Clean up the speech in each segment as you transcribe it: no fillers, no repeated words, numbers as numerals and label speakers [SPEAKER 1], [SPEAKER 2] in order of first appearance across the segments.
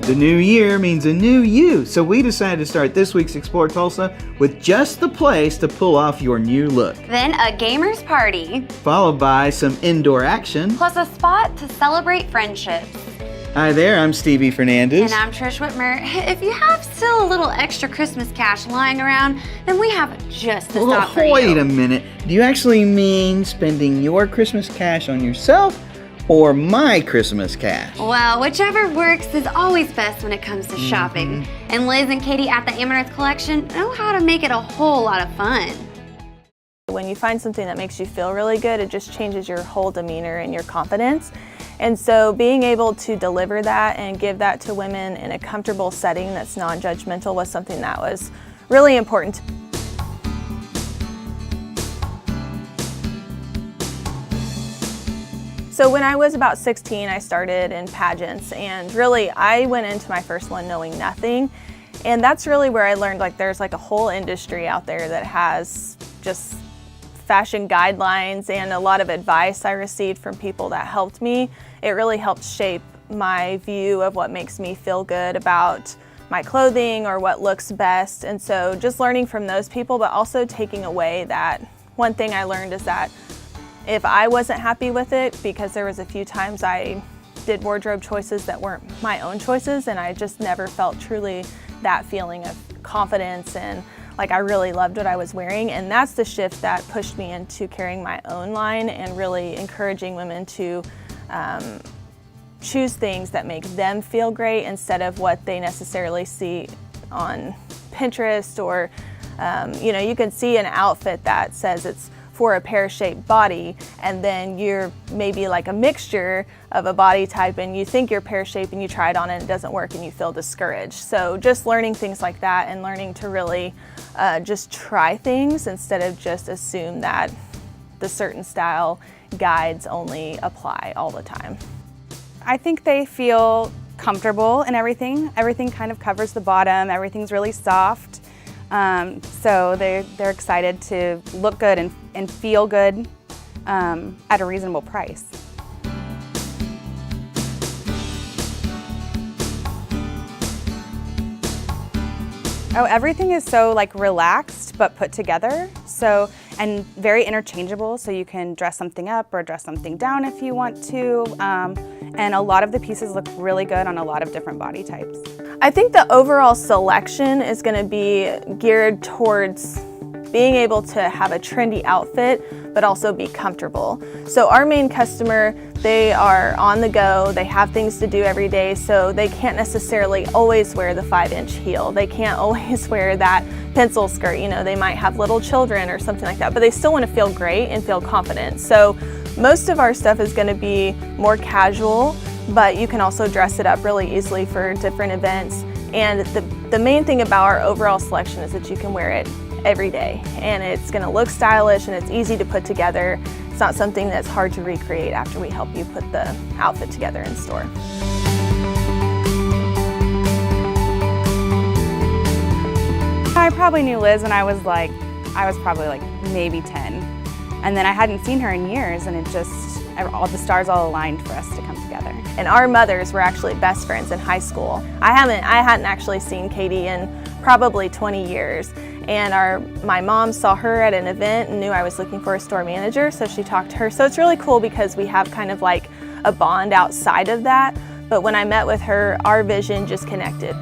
[SPEAKER 1] The new year means a new you, so we decided to start this week's Explore Tulsa with just the place to pull off your new look.
[SPEAKER 2] Then a gamer's party.
[SPEAKER 1] Followed by some indoor action.
[SPEAKER 2] Plus a spot to celebrate friendships.
[SPEAKER 1] Hi there, I'm Stevie Fernandez.
[SPEAKER 2] And I'm Trish Whitmer. If you have still a little extra Christmas cash lying around, then we have just the stop for you.
[SPEAKER 1] Wait a minute, do you actually mean spending your Christmas cash on yourself? Or my Christmas cash?
[SPEAKER 2] Well, whichever works is always best when it comes to shopping. And Liz and Katie at the Amaranth Collection know how to make it a whole lot of fun.
[SPEAKER 3] When you find something that makes you feel really good, it just changes your whole demeanor and your confidence. And so being able to deliver that and give that to women in a comfortable setting that's non-judgmental was something that was really important to me. So when I was about 16, I started in pageants, and really I went into my first one knowing nothing. And that's really where I learned there's a whole industry out there that has just fashion guidelines and a lot of advice I received from people that helped me. It really helped shape my view of what makes me feel good about my clothing or what looks best. And so just learning from those people, but also taking away that one thing I learned is that if I wasn't happy with it, because there was a few times I did wardrobe choices that weren't my own choices, and I just never felt truly that feeling of confidence and I really loved what I was wearing. And that's the shift that pushed me into carrying my own line and really encouraging women to choose things that make them feel great instead of what they necessarily see on Pinterest or, you can see an outfit that says it's for a pear-shaped body, and then you're maybe a mixture of a body type and you think you're pear-shaped and you try it on and it doesn't work and you feel discouraged. So just learning things like that and learning to really just try things instead of just assume that the certain style guides only apply all the time.
[SPEAKER 4] I think they feel comfortable in everything. Everything kind of covers the bottom, everything's really soft. So they're excited to look good and feel good at a reasonable price. Oh, everything is so relaxed but put together. So, and very interchangeable, so you can dress something up or dress something down if you want to. And a lot of the pieces look really good on a lot of different body types.
[SPEAKER 3] I think the overall selection is going to be geared towards being able to have a trendy outfit, but also be comfortable. So our main customer, they are on the go, they have things to do every day, so they can't necessarily always wear the 5-inch heel. They can't always wear that pencil skirt. They might have little children or something like that, but they still want to feel great and feel confident. So most of our stuff is going to be more casual, but you can also dress it up really easily for different events. And the main thing about our overall selection is that you can wear it every day, and it's going to look stylish and it's easy to put together. It's not something that's hard to recreate after we help you put the outfit together in store.
[SPEAKER 4] I probably knew Liz when I was probably maybe 10. And then I hadn't seen her in years, and it just, all the stars all aligned for us to come together.
[SPEAKER 3] And our mothers were actually best friends in high school. I hadn't actually seen Katie in probably 20 years. And my mom saw her at an event and knew I was looking for a store manager, so she talked to her. So it's really cool because we have kind of a bond outside of that. But when I met with her, our vision just connected.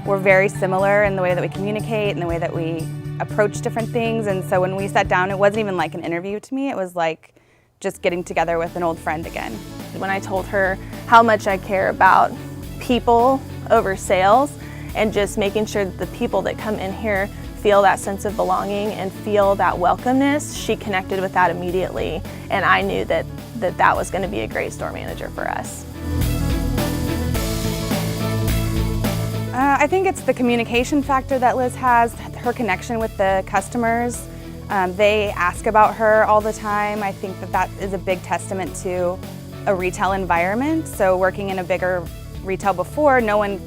[SPEAKER 4] We're very similar in the way that we communicate and the way that we approach different things. And so when we sat down, it wasn't even like an interview to me. It was like just getting together with an old friend again.
[SPEAKER 3] When I told her how much I care about people over sales and just making sure that the people that come in here feel that sense of belonging and feel that welcomeness, she connected with that immediately. And I knew that was going to be a great store manager for us.
[SPEAKER 4] I think it's the communication factor that Liz has, her connection with the customers. They ask about her all the time. I think that is a big testament to a retail environment. So working in a bigger retail before, no one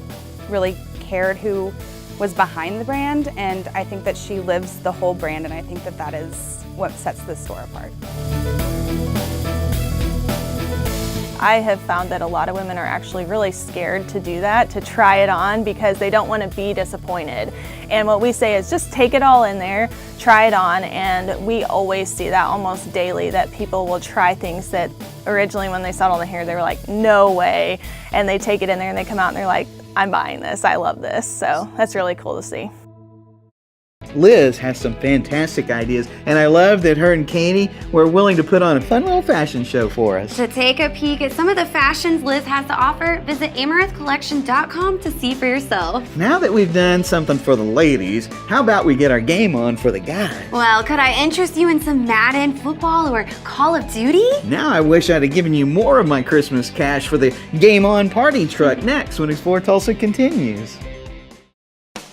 [SPEAKER 4] really cared who was behind the brand, and I think that she lives the whole brand, and I think that that is what sets this store apart.
[SPEAKER 3] I have found that a lot of women are actually really scared to do that, to try it on, because they don't want to be disappointed. And what we say is just take it all in there, try it on, and we always see that almost daily, that people will try things that originally when they saw it on the hair, they were like, no way. And they take it in there and they come out and they're like, I'm buying this, I love this. So that's really cool to see.
[SPEAKER 1] Liz has some fantastic ideas, and I love that her and Katie were willing to put on a fun little fashion show for us.
[SPEAKER 2] To take a peek at some of the fashions Liz has to offer, visit amaranthcollection.com to see for yourself.
[SPEAKER 1] Now that we've done something for the ladies, how about we get our game on for the guys?
[SPEAKER 2] Well, could I interest you in some Madden football or Call of Duty?
[SPEAKER 1] Now I wish I'd have given you more of my Christmas cash for the Game On Party Truck next when Explore Tulsa continues.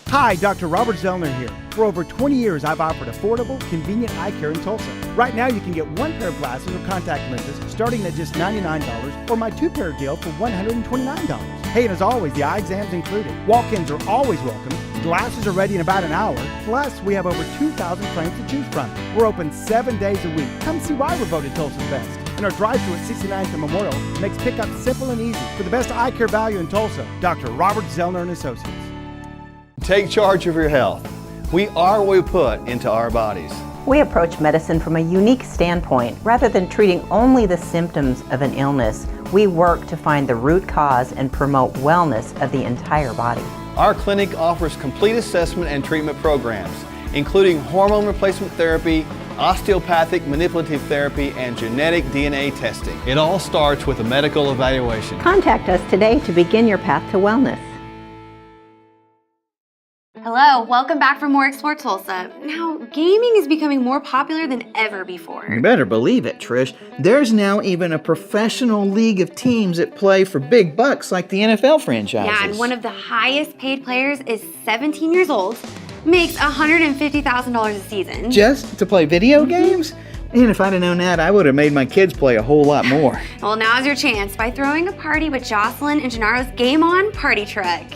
[SPEAKER 5] Hi, Dr. Robert Zellner here. For over 20 years, I've offered affordable, convenient eye care in Tulsa. Right now, you can get one pair of glasses or contact lenses starting at just $99, or my two-pair deal for $129. Hey, and as always, the eye exam's included. Walk-ins are always welcome. Glasses are ready in about an hour. Plus, we have over 2,000 frames to choose from. We're open 7 days a week. Come see why we're voted Tulsa's best. And our drive-thru at 69th and Memorial makes pickup simple and easy. For the best eye care value in Tulsa, Dr. Robert Zellner and Associates.
[SPEAKER 6] Take charge of your health. We are what we put into our bodies.
[SPEAKER 7] We approach medicine from a unique standpoint. Rather than treating only the symptoms of an illness, we work to find the root cause and promote wellness of the entire body.
[SPEAKER 6] Our clinic offers complete assessment and treatment programs, including hormone replacement therapy, osteopathic manipulative therapy, and genetic DNA testing. It all starts with a medical evaluation.
[SPEAKER 7] Contact us today to begin your path to wellness.
[SPEAKER 2] Hello, welcome back for more Explore Tulsa. Now, gaming is becoming more popular than ever before.
[SPEAKER 1] You better believe it, Trish. There's now even a professional league of teams that play for big bucks like the NFL franchises.
[SPEAKER 2] Yeah, and one of the highest paid players is 17 years old, makes $150,000 a season.
[SPEAKER 1] Just to play video games? And if I'd have known that, I would have made my kids play a whole lot more.
[SPEAKER 2] Well, now's your chance by throwing a party with Jocelyn and Gennaro's Game On Party Truck.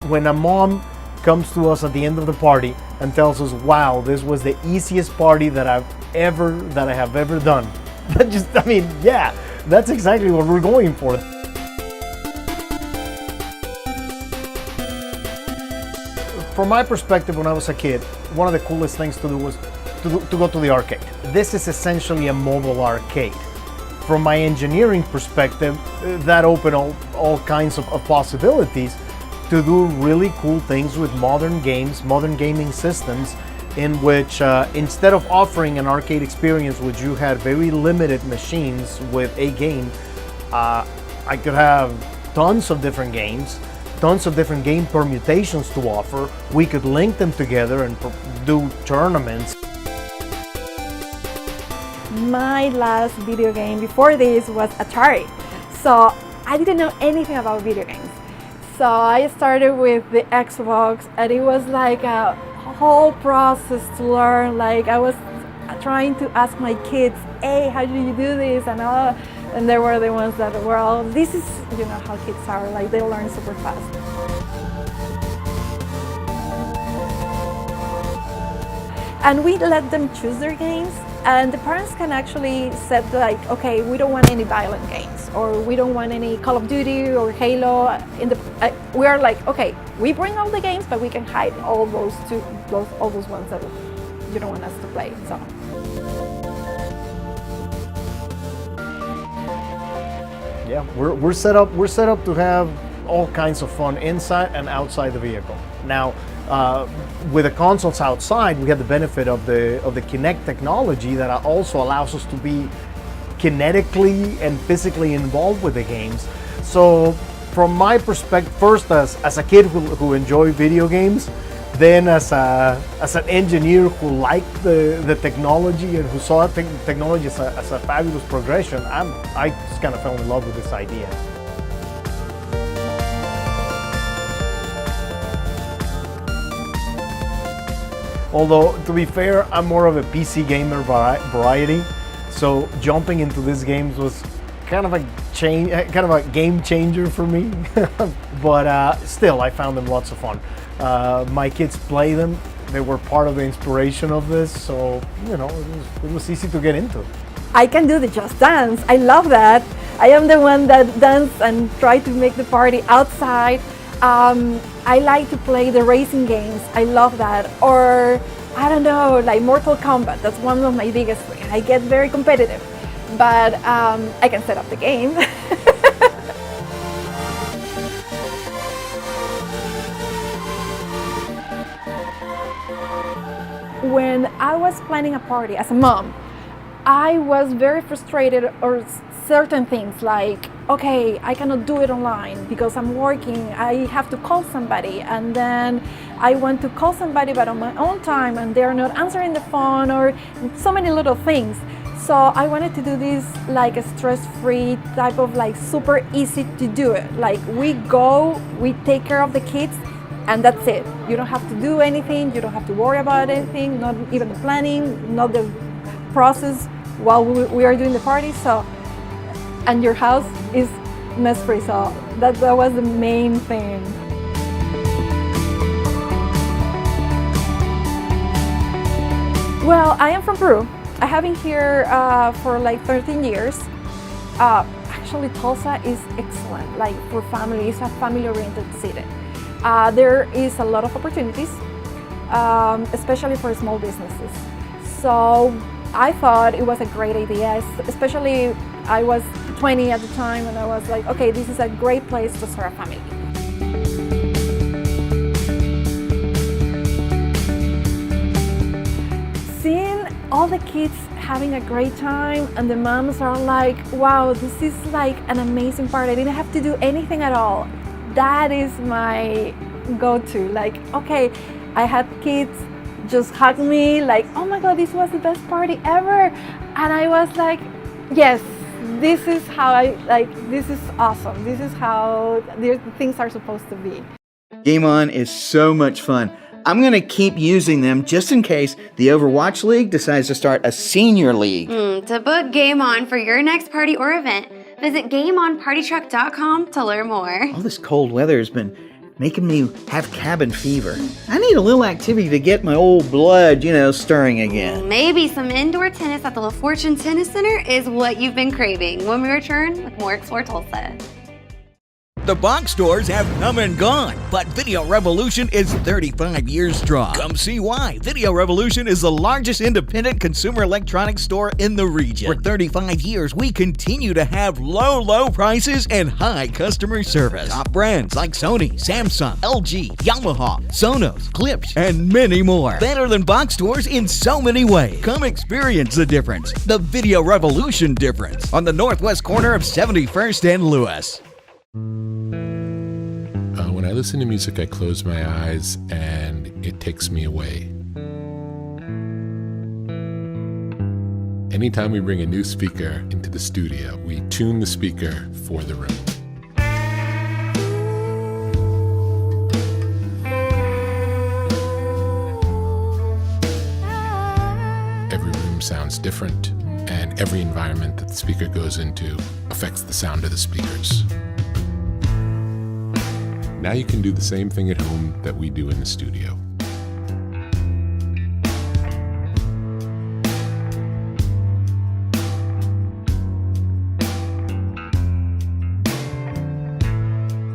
[SPEAKER 8] When a mom comes to us at the end of the party and tells us, wow, this was the easiest party that I have ever done. That just, I mean, yeah, that's exactly what we're going for. From my perspective, when I was a kid, one of the coolest things to do was to go to the arcade. This is essentially a mobile arcade. From my engineering perspective, that opened all kinds of possibilities to do really cool things with modern games, modern gaming systems, in which instead of offering an arcade experience which you had very limited machines with a game, I could have tons of different games, tons of different game permutations to offer. We could link them together and do tournaments.
[SPEAKER 9] My last video game before this was Atari, so I didn't know anything about video games. So I started with the Xbox, and it was like a whole process to learn. Like I was trying to ask my kids, hey, how do you do this? And they were the ones that were all, this is, you know how kids are, like they learn super fast. And we let them choose their games, and the parents can actually set like, okay, we don't want any violent games, or we don't want any Call of Duty or Halo. We are like, okay, we bring all the games, but we can hide all those ones that you don't want us to play. So.
[SPEAKER 8] Yeah, we're set up to have all kinds of fun inside and outside the vehicle. Now, with the consoles outside, we have the benefit of the Kinect technology that also allows us to be kinetically and physically involved with the games. So, from my perspective, first as a kid who enjoyed video games, then as an engineer who liked the technology and who saw technology as a fabulous progression, I just kind of fell in love with this idea. Although, to be fair, I'm more of a PC gamer variety, so jumping into these games was kind of a game changer for me. But still, I found them lots of fun. My kids play them. They were part of the inspiration of this, so it was easy to get into.
[SPEAKER 9] I can do the Just Dance. I love that. I am the one that dance and try to make the party outside. I like to play the racing games. I love that. Or I don't know, like Mortal Kombat. That's one of my biggest things. I get very competitive, but I can set up the game. When I was planning a party as a mom, I was very frustrated or certain things like, okay, I cannot do it online because I'm working, I have to call somebody, and then I want to call somebody but on my own time and they're not answering the phone, or so many little things. So I wanted to do this like a stress-free type of like super easy to do it. Like we go, we take care of the kids, and that's it. You don't have to do anything, you don't have to worry about anything, not even the planning, not the process while we are doing the party. So, and your house is mess-free, so that was the main thing. Well, I am from Peru. I have been here for like 13 years. Actually, Tulsa is excellent, like for family. It's a family-oriented city. There is a lot of opportunities, especially for small businesses. So I thought it was a great idea, especially I was 20 at the time, and I was like, okay, this is a great place to start a family. Seeing all the kids having a great time and the moms are like, wow, this is like an amazing party. I didn't have to do anything at all. That is my go-to. Like, okay, I had kids just hug me like, oh my God, this was the best party ever. And I was like, yes, this is how this is awesome. This is how things are supposed to be.
[SPEAKER 1] Game On is so much fun. I'm going to keep using them just in case the Overwatch League decides to start a senior league.
[SPEAKER 2] To book Game On for your next party or event, visit GameOnPartyTruck.com to learn more.
[SPEAKER 1] All this cold weather has been making me have cabin fever. I need a little activity to get my old blood, stirring again.
[SPEAKER 2] Maybe some indoor tennis at the LaFortune Tennis Center is what you've been craving. When we return with more Explore Tulsa.
[SPEAKER 10] The box stores have come and gone, but Video Revolution is 35 years strong. Come see why. Video Revolution is the largest independent consumer electronics store in the region. For 35 years, we continue to have low prices and high customer service. Top brands like Sony, Samsung, LG, Yamaha, Sonos, Klipsch, and many more. Better than box stores in so many ways. Come experience the difference. The Video Revolution difference on the northwest corner of 71st and Lewis.
[SPEAKER 11] When I listen to music, I close my eyes and it takes me away. Anytime we bring a new speaker into the studio, we tune the speaker for the room. Every room sounds different, and every environment that the speaker goes into affects the sound of the speakers. Now you can do the same thing at home that we do in the studio.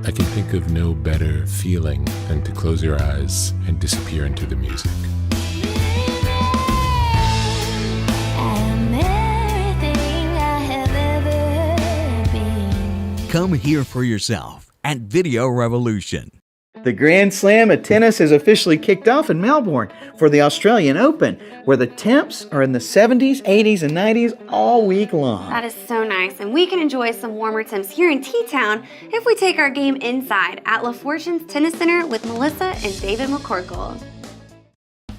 [SPEAKER 11] I can think of no better feeling than to close your eyes and disappear into the music.
[SPEAKER 10] Come hear for yourself at Video Revolution.
[SPEAKER 1] The Grand Slam of tennis has officially kicked off in Melbourne for the Australian Open, where the temps are in the 70s, 80s, and 90s all week long.
[SPEAKER 2] That is so nice, and we can enjoy some warmer temps here in T-Town if we take our game inside at LaFortune's Tennis Center with Melissa and David McCorkle.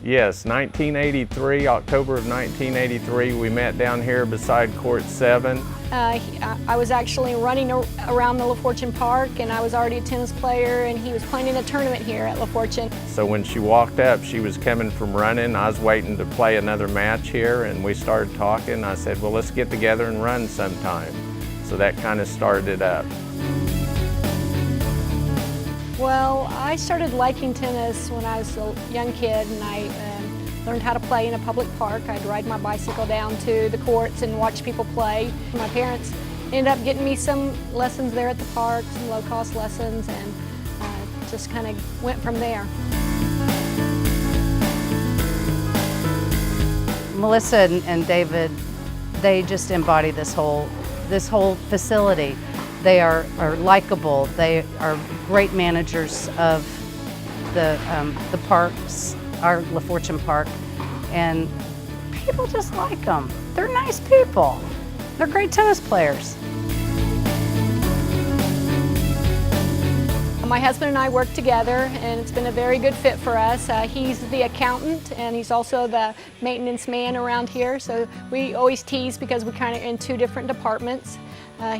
[SPEAKER 12] Yes, 1983, October of 1983, we met down here beside Court 7.
[SPEAKER 13] I was actually running around the LaFortune Park, and I was already a tennis player, and he was playing in a tournament here at LaFortune.
[SPEAKER 12] So when she walked up, she was coming from running. I was waiting to play another match here, and we started talking. I said, well, let's get together and run sometime. So that kind of started it up.
[SPEAKER 13] Well, I started liking tennis when I was a young kid, and I learned how to play in a public park. I'd ride my bicycle down to the courts and watch people play. My parents ended up getting me some lessons there at the park, some low-cost lessons, and just kind of went from there.
[SPEAKER 14] Melissa and David, they just embody this whole facility. They are likable. They are great managers of the parks, our LaFortune Park, and people just like them. They're nice people. They're great tennis players.
[SPEAKER 13] My husband and I work together, and it's been a very good fit for us. He's the accountant, and he's also the maintenance man around here, so we always tease because we're kind of in two different departments.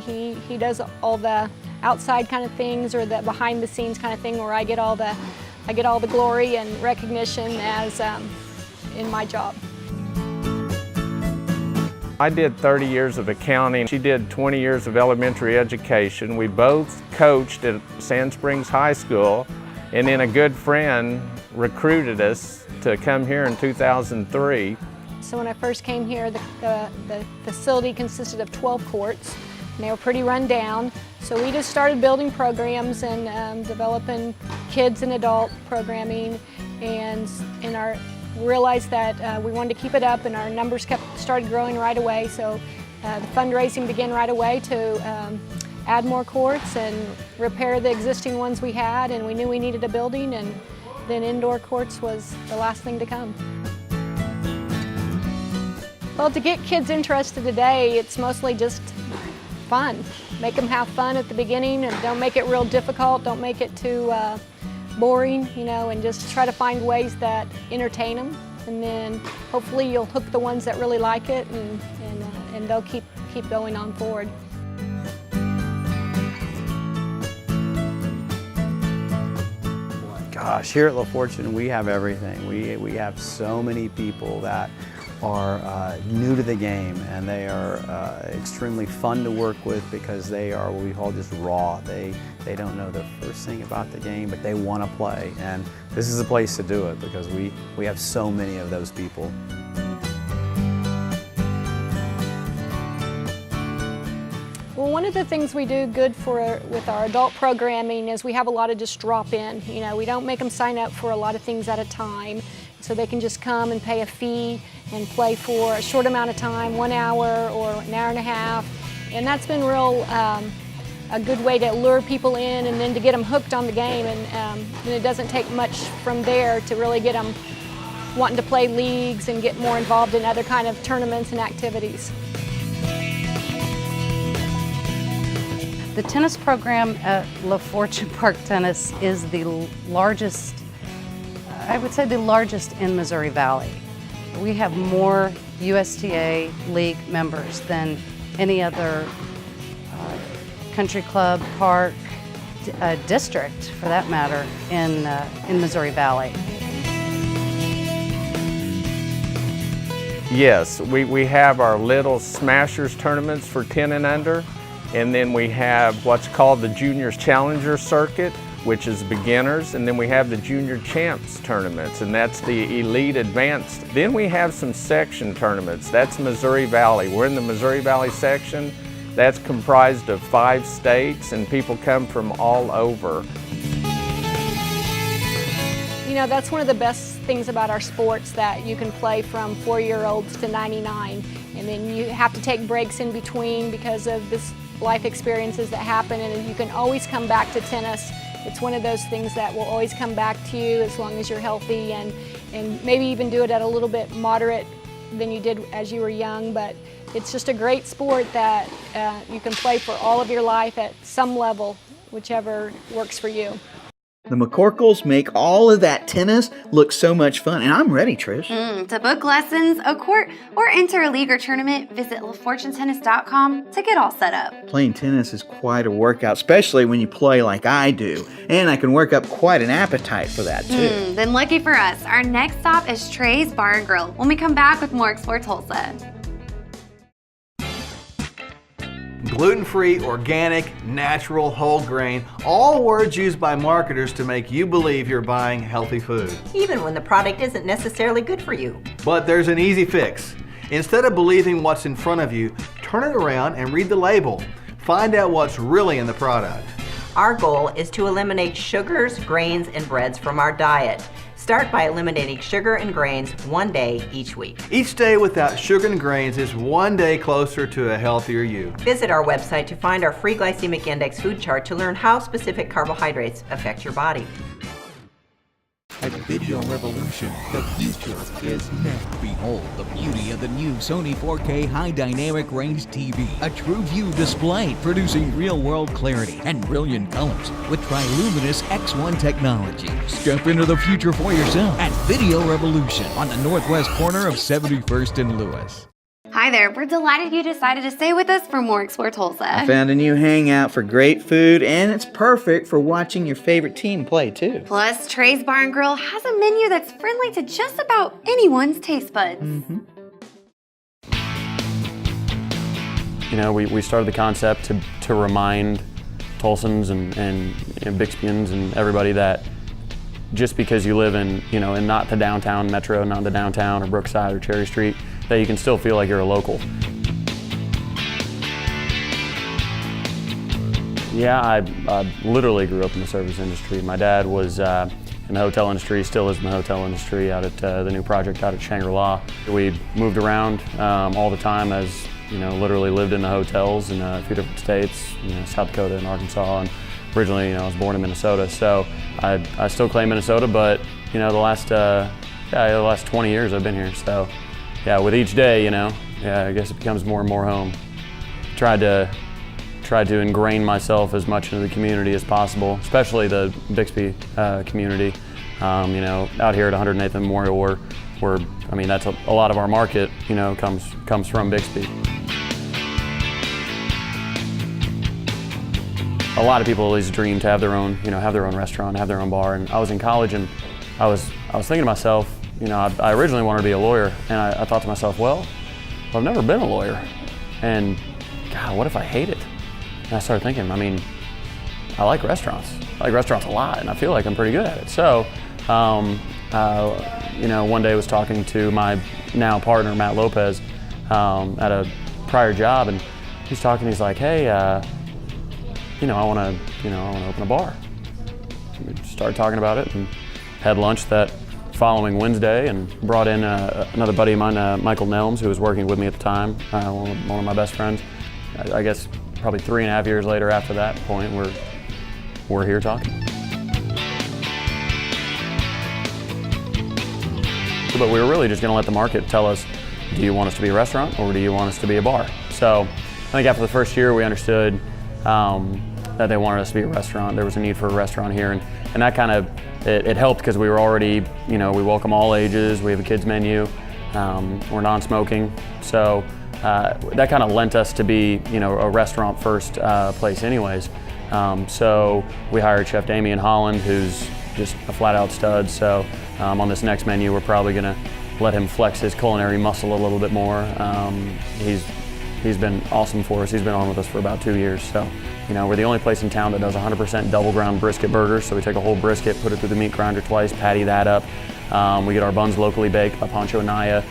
[SPEAKER 13] He does all the outside kind of things, or the behind the scenes kind of thing, where I get all the glory and recognition as in my job.
[SPEAKER 12] I did 30 years of accounting. She did 20 years of elementary education. We both coached at Sand Springs High School, and then a good friend recruited us to come here in 2003.
[SPEAKER 13] So when I first came here, the facility consisted of 12 courts, and they were pretty run down. So we just started building programs and developing kids and adult programming, and realized that we wanted to keep it up, and our numbers started growing right away. So the fundraising began right away to add more courts and repair the existing ones we had, and we knew we needed a building, and then indoor courts was the last thing to come. Well, to get kids interested today, it's mostly just fun. Make them have fun at the beginning, and don't make it real difficult, don't make it too boring, you know, and just try to find ways that entertain them, and then hopefully you'll hook the ones that really like it, and they'll keep going on forward.
[SPEAKER 15] Gosh, here at LaFortune we have everything. We have so many people that are new to the game, and they are extremely fun to work with because they are what we call just raw. They don't know the first thing about the game, but they want to play, and this is the place to do it because we have so many of those people.
[SPEAKER 13] Well, one of the things we do good with our adult programming is we have a lot of just drop-in. You know, we don't make them sign up for a lot of things at a time, so they can just come and pay a fee and play for a short amount of time, 1 hour or an hour and a half, and that's been real a good way to lure people in and then to get them hooked on the game, and it doesn't take much from there to really get them wanting to play leagues and get more involved in other kind of tournaments and activities.
[SPEAKER 14] The tennis program at LaFortune Park Tennis is the largest, I would say the largest in Missouri Valley. We have more USTA League members than any other country club, park, district, for that matter, in Missouri Valley.
[SPEAKER 12] Yes, we have our little Smashers tournaments for 10 and under, and then we have what's called the Juniors Challenger Circuit, which is beginners, and then we have the Junior Champs tournaments, and that's the Elite Advanced. Then we have some section tournaments. That's Missouri Valley. We're in the Missouri Valley section. That's comprised of 5 states, and people come from all over.
[SPEAKER 13] You know, that's one of the best things about our sports, that you can play from 4-year-olds to 99, and then you have to take breaks in between because of this life experiences that happen, and you can always come back to tennis. It's one of those things that will always come back to you as long as you're healthy, and maybe even do it at a little bit moderate than you did as you were young, but it's just a great sport that you can play for all of your life at some level, whichever works for you.
[SPEAKER 1] The McCorkles make all of that tennis look so much fun, and I'm ready, Trish.
[SPEAKER 2] To book lessons, a court, or enter a league or tournament, visit LaFortuneTennis.com to get all set up.
[SPEAKER 1] Playing tennis is quite a workout, especially when you play like I do, and I can work up quite an appetite for that too.
[SPEAKER 2] Then lucky for us, our next stop is Trey's Bar and Grill when we come back with more Explore Tulsa.
[SPEAKER 6] Gluten-free, organic, natural, whole grain, all words used by marketers to make you believe you're buying healthy food.
[SPEAKER 7] Even when the product isn't necessarily good for you.
[SPEAKER 6] But there's an easy fix. Instead of believing what's in front of you, turn it around and read the label. Find out what's really in the product.
[SPEAKER 7] Our goal is to eliminate sugars, grains, and breads from our diet. Start by eliminating sugar and grains one day each week.
[SPEAKER 6] Each day without sugar and grains is one day closer to a healthier you.
[SPEAKER 7] Visit our website to find our free glycemic index food chart to learn how specific carbohydrates affect your body.
[SPEAKER 10] At Video Revolution, the future is now. Behold the beauty of the new Sony 4K High Dynamic Range TV. A true view display producing real-world clarity and brilliant colors with Triluminous X1 technology. Step into the future for yourself at Video Revolution on the northwest corner of 71st and Lewis.
[SPEAKER 2] Hi there, we're delighted you decided to stay with us for more Explore Tulsa.
[SPEAKER 1] I found a new hangout for great food, and it's perfect for watching your favorite team play, too.
[SPEAKER 2] Plus, Trey's Bar and Grill has a menu that's friendly to just about anyone's taste buds.
[SPEAKER 16] You know, we started the concept to remind Tulsans and Bixbyans and everybody that just because you live in not the downtown metro, not the downtown or Brookside or Cherry Street, that you can still feel like you're a local. Yeah, I literally grew up in the service industry. My dad was in the hotel industry, still is in the hotel industry out at the new project out at Shangri-La. We moved around all the time as, literally lived in the hotels in a few different states, South Dakota and Arkansas. And originally, I was born in Minnesota, so I still claim Minnesota, but the last 20 years I've been here. So yeah, with each day, I guess it becomes more and more home. Tried to ingrain myself as much into the community as possible, especially the Bixby community. Out here at 108th and Memorial, where that's a lot of our market, comes from Bixby. A lot of people always dream to have their own, restaurant, have their own bar. And I was in college, and I was thinking to myself, I originally wanted to be a lawyer, and I thought to myself, well, I've never been a lawyer, and God, what if I hate it? And I started thinking, I like restaurants. I like restaurants a lot, and I feel like I'm pretty good at it. So, one day I was talking to my now partner, Matt Lopez, at a prior job, and he's like, hey, I want to open a bar. We started talking about it and had lunch that following Wednesday and brought in another buddy of mine, Michael Nelms, who was working with me at the time, one of my best friends. I guess probably 3.5 years later after that point, we're here talking. But we were really just going to let the market tell us, do you want us to be a restaurant or do you want us to be a bar? So I think after the first year we understood that they wanted us to be a restaurant. There was a need for a restaurant here, and that kind of, it helped because we were already, we welcome all ages, we have a kids menu, we're non-smoking, so that kind of lent us to be, a restaurant first place anyways. So we hired Chef Damian Holland, who's just a flat out stud, so on this next menu we're probably gonna let him flex his culinary muscle a little bit more. He's been awesome for us. He's been on with us for about 2 years. So, we're the only place in town that does 100% double ground brisket burgers. So we take a whole brisket, put it through the meat grinder twice, patty that up. We get our buns locally baked by Pancho Anaya.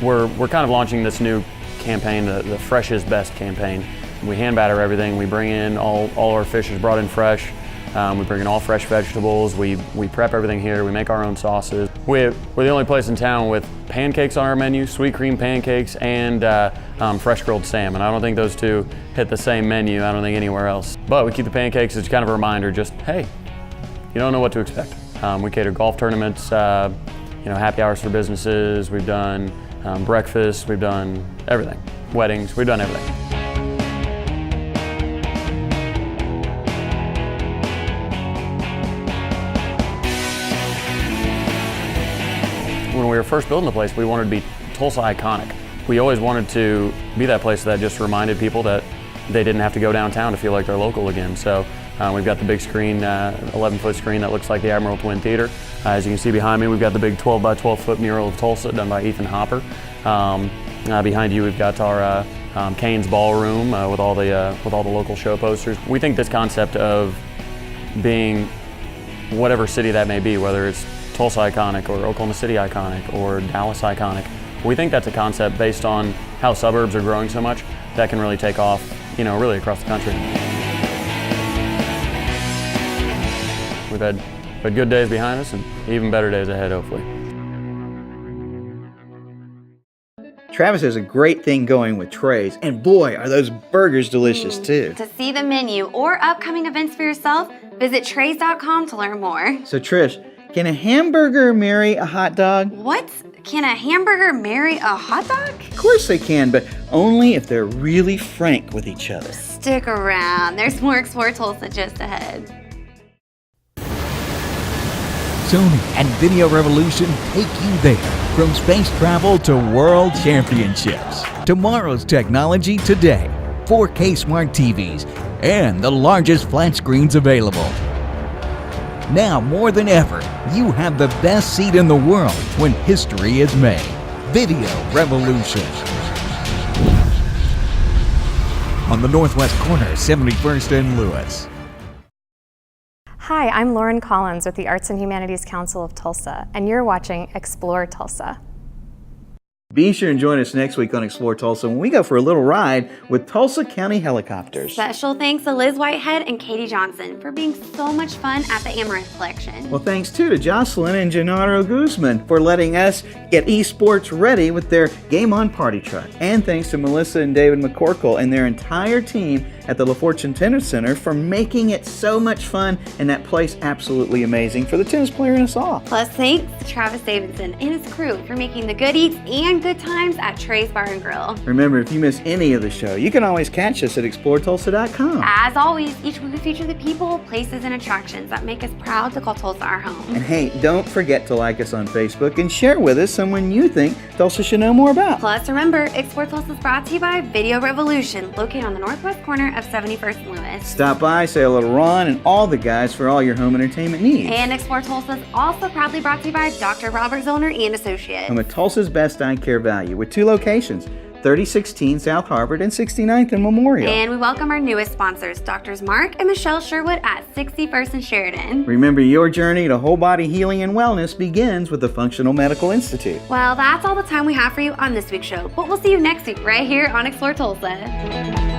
[SPEAKER 16] We're kind of launching this new campaign, the Fresh is Best campaign. We hand batter everything. We bring in all our fish is brought in fresh. We bring in all fresh vegetables. We prep everything here. We make our own sauces. We're the only place in town with pancakes on our menu, sweet cream pancakes, and fresh grilled salmon. I don't think those two hit the same menu, I don't think anywhere else. But we keep the pancakes as kind of a reminder, just, hey, you don't know what to expect. We cater golf tournaments, happy hours for businesses. We've done breakfast. We've done everything. Weddings, we've done everything. When we were first building the place, we wanted to be Tulsa iconic. We always wanted to be that place that just reminded people that they didn't have to go downtown to feel like they're local again. So we've got the big screen, 11-foot screen that looks like the Admiral Twin Theater. As you can see behind me, we've got the big 12 by 12 foot mural of Tulsa done by Ethan Hopper. Behind you, we've got our Kane's Ballroom with all the local show posters. We think this concept of being whatever city that may be, whether it's Tulsa iconic or Oklahoma City iconic or Dallas iconic, we think that's a concept based on how suburbs are growing so much that can really take off, really across the country. We've had good days behind us and even better days ahead, hopefully.
[SPEAKER 1] Travis has a great thing going with Trey's, and boy, are those burgers delicious too.
[SPEAKER 2] To see the menu or upcoming events for yourself, visit Treys.com to learn more.
[SPEAKER 1] So Trish, can a hamburger marry a hot dog?
[SPEAKER 2] What? Can a hamburger marry a hot dog?
[SPEAKER 1] Of course they can, but only if they're really frank with each other.
[SPEAKER 2] Stick around. There's more Explore Tulsa just ahead.
[SPEAKER 10] Sony and Video Revolution take you there. From space travel to world championships. Tomorrow's technology today. 4K smart TVs and the largest flat screens available. Now more than ever, you have the best seat in the world when history is made. Video Revolution. On the northwest corner, 71st and Lewis.
[SPEAKER 17] Hi, I'm Lauren Collins with the Arts and Humanities Council of Tulsa, and you're watching Explore Tulsa.
[SPEAKER 1] Be sure and join us next week on Explore Tulsa when we go for a little ride with Tulsa County Helicopters.
[SPEAKER 2] Special thanks to Liz Whitehead and Katie Johnson for being so much fun at the Amaranth Collection.
[SPEAKER 1] Well, thanks too to Jocelyn and Gennaro Guzman for letting us get esports ready with their Game On party truck. And thanks to Melissa and David McCorkle and their entire team at the LaFortune Tennis Center for making it so much fun and that place absolutely amazing for the tennis player and us all.
[SPEAKER 2] Plus thanks to Travis Davidson and his crew for making the good eats and good times at Trey's Bar and Grill.
[SPEAKER 1] Remember, if you miss any of the show, you can always catch us at exploretulsa.com.
[SPEAKER 2] As always, each week we feature the people, places, and attractions that make us proud to call Tulsa our home.
[SPEAKER 1] And hey, don't forget to like us on Facebook and share with us someone you think Tulsa should know more about.
[SPEAKER 2] Plus remember, Explore Tulsa is brought to you by Video Revolution, located on the northwest corner of 71st and Lewis.
[SPEAKER 1] Stop by, say hello to Ron and all the guys for all your home entertainment needs.
[SPEAKER 2] And Explore Tulsa is also proudly brought to you by Dr. Robert Zollner and Associates.
[SPEAKER 1] Home of Tulsa's best eye care value with 2 locations, 3016 South Harvard and 69th and Memorial.
[SPEAKER 2] And we welcome our newest sponsors, Drs. Mark and Michelle Sherwood at 61st and Sheridan.
[SPEAKER 1] Remember, your journey to whole body healing and wellness begins with the Functional Medical Institute.
[SPEAKER 2] Well, that's all the time we have for you on this week's show, but we'll see you next week right here on Explore Tulsa.